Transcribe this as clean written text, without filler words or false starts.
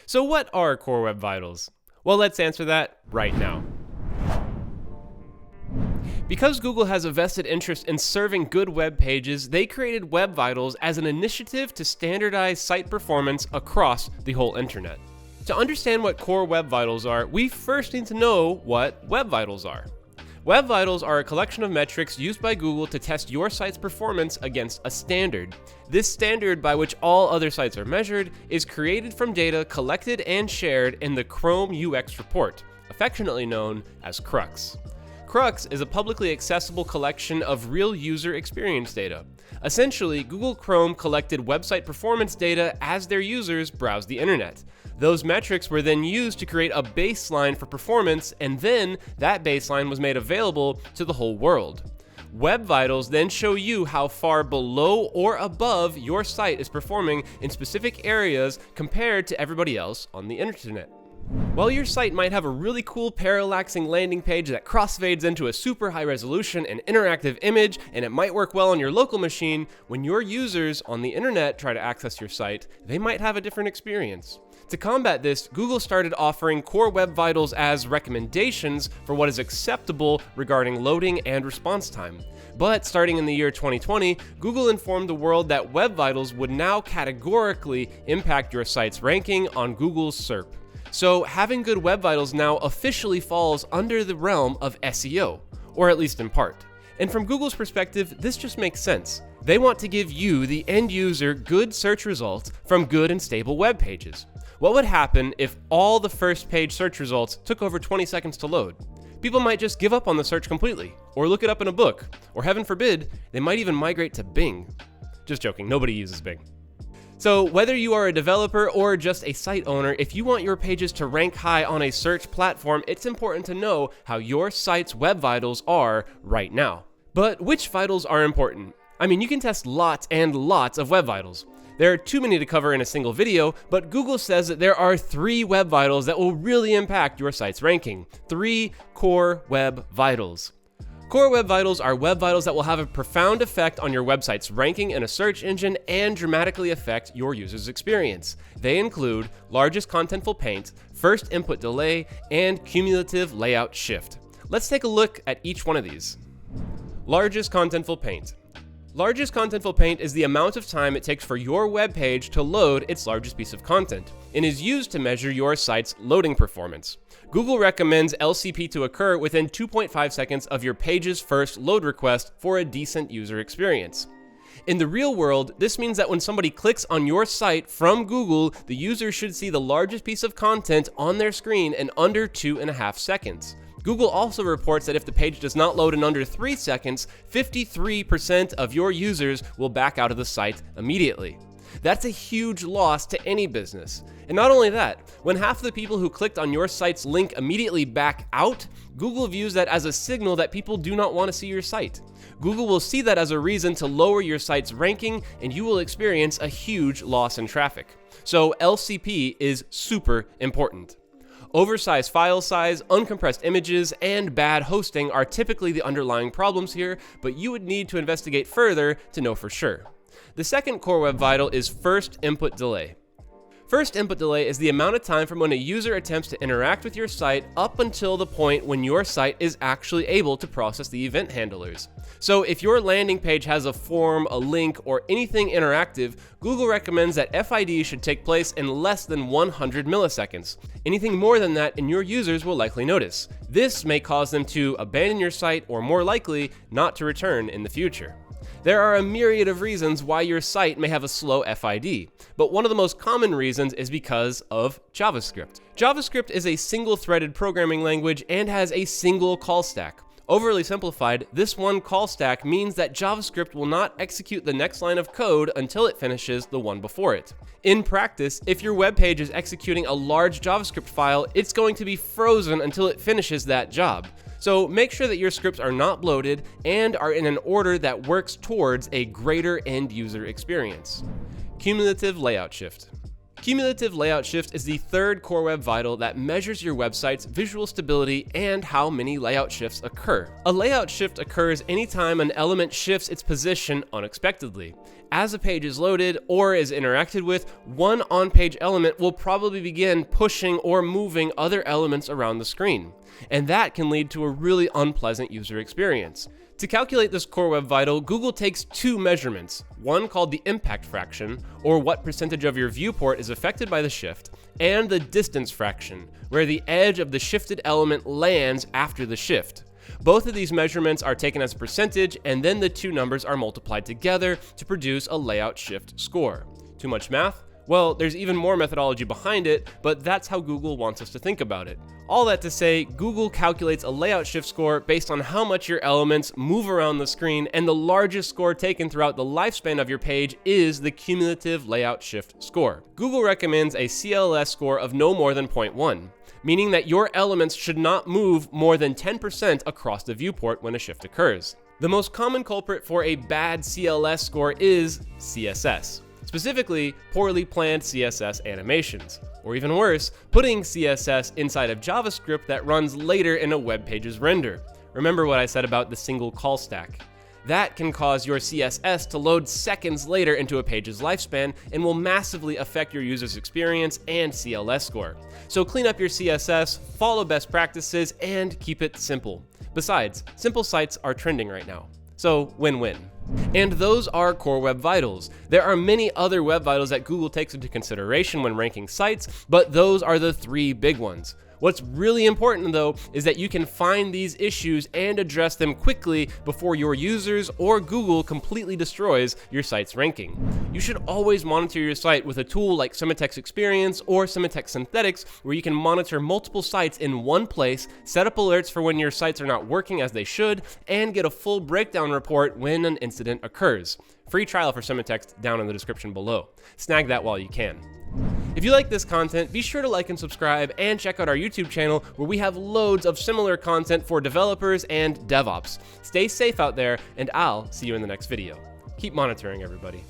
So what are Core Web Vitals? Well, let's answer that right now. Because Google has a vested interest in serving good web pages, they created Web Vitals as an initiative to standardize site performance across the whole internet. To understand what Core Web Vitals are, we first need to know what Web Vitals are. Web Vitals are a collection of metrics used by Google to test your site's performance against a standard. This standard, by which all other sites are measured, is created from data collected and shared in the Chrome UX report, affectionately known as CRUX. CRUX is a publicly accessible collection of real user experience data. Essentially, Google Chrome collected website performance data as their users browsed the internet. Those metrics were then used to create a baseline for performance, and then that baseline was made available to the whole world. Web Vitals then show you how far below or above your site is performing in specific areas compared to everybody else on the internet. While your site might have a really cool parallaxing landing page that crossfades into a super high resolution and interactive image, and it might work well on your local machine, when your users on the internet try to access your site, they might have a different experience. To combat this, Google started offering Core Web Vitals as recommendations for what is acceptable regarding loading and response time. But starting in the year 2020, Google informed the world that Web Vitals would now categorically impact your site's ranking on Google's SERP. So having good Web Vitals now officially falls under the realm of SEO, or at least in part. And from Google's perspective, this just makes sense. They want to give you, the end user, good search results from good and stable web pages. What would happen if all the first page search results took over 20 seconds to load? People might just give up on the search completely, or look it up in a book, or heaven forbid, they might even migrate to Bing. Just joking, nobody uses Bing. So whether you are a developer or just a site owner, if you want your pages to rank high on a search platform, it's important to know how your site's Web Vitals are right now. But which vitals are important? I mean, you can test lots and lots of Web Vitals. There are too many to cover in a single video, but Google says that there are 3 Web Vitals that will really impact your site's ranking. 3 Core Web Vitals. Core Web Vitals are Web Vitals that will have a profound effect on your website's ranking in a search engine and dramatically affect your user's experience. They include largest contentful paint, first input delay, and cumulative layout shift. Let's take a look at each one of these. Largest contentful paint. Largest contentful paint is the amount of time it takes for your web page to load its largest piece of content, and is used to measure your site's loading performance. Google recommends LCP to occur within 2.5 seconds of your page's first load request for a decent user experience. In the real world, this means that when somebody clicks on your site from Google, the user should see the largest piece of content on their screen in under 2.5 seconds. Google also reports that if the page does not load in under 3 seconds, 53% of your users will back out of the site immediately. That's a huge loss to any business. And not only that, when half of the people who clicked on your site's link immediately back out, Google views that as a signal that people do not want to see your site. Google will see that as a reason to lower your site's ranking, and you will experience a huge loss in traffic. So LCP is super important. Oversized file size, uncompressed images, and bad hosting are typically the underlying problems here, but you would need to investigate further to know for sure. The second Core Web Vital is first input delay. First input delay is the amount of time from when a user attempts to interact with your site up until the point when your site is actually able to process the event handlers. So if your landing page has a form, a link, or anything interactive, Google recommends that FID should take place in less than 100 milliseconds. Anything more than that, and your users will likely notice. This may cause them to abandon your site, or more likely, not to return in the future. There are a myriad of reasons why your site may have a slow FID, but one of the most common reasons is because of JavaScript. JavaScript is a single-threaded programming language and has a single call stack. Overly simplified, this one call stack means that JavaScript will not execute the next line of code until it finishes the one before it. In practice, if your web page is executing a large JavaScript file, it's going to be frozen until it finishes that job. So make sure that your scripts are not bloated and are in an order that works towards a greater end user experience. Cumulative layout shift. Cumulative layout shift is the third core web vital that measures your website's visual stability and how many layout shifts occur. A layout shift occurs anytime an element shifts its position unexpectedly. As a page is loaded or is interacted with, one on-page element will probably begin pushing or moving other elements around the screen, and that can lead to a really unpleasant user experience. To calculate this core web vital, Google takes two measurements, one called the impact fraction, or what percentage of your viewport is affected by the shift, and the distance fraction, where the edge of the shifted element lands after the shift. Both of these measurements are taken as a percentage, and then the two numbers are multiplied together to produce a layout shift score. Too much math? Well, there's even more methodology behind it, but that's how Google wants us to think about it. All that to say, Google calculates a layout shift score based on how much your elements move around the screen, and the largest score taken throughout the lifespan of your page is the cumulative layout shift score. Google recommends a CLS score of no more than 0.1, meaning that your elements should not move more than 10% across the viewport when a shift occurs. The most common culprit for a bad CLS score is CSS. Specifically, poorly planned CSS animations, or even worse, putting CSS inside of JavaScript that runs later in a web page's render. Remember what I said about the single call stack? That can cause your CSS to load seconds later into a page's lifespan and will massively affect your user's experience and CLS score. So clean up your CSS, follow best practices, and keep it simple. Besides, simple sites are trending right now. So win-win. And those are core web vitals. There are many other web vitals that Google takes into consideration when ranking sites, but those are the three big ones. What's really important though is that you can find these issues and address them quickly before your users or Google completely destroys your site's ranking. You should always monitor your site with a tool like Sematext Experience or Sematext Synthetics, where you can monitor multiple sites in one place, set up alerts for when your sites are not working as they should, and get a full breakdown report when an incident occurs. Free trial for Sematext down in the description below. Snag that while you can. If you like this content, be sure to like and subscribe, and check out our YouTube channel where we have loads of similar content for developers and DevOps. Stay safe out there, and I'll see you in the next video. Keep monitoring, everybody.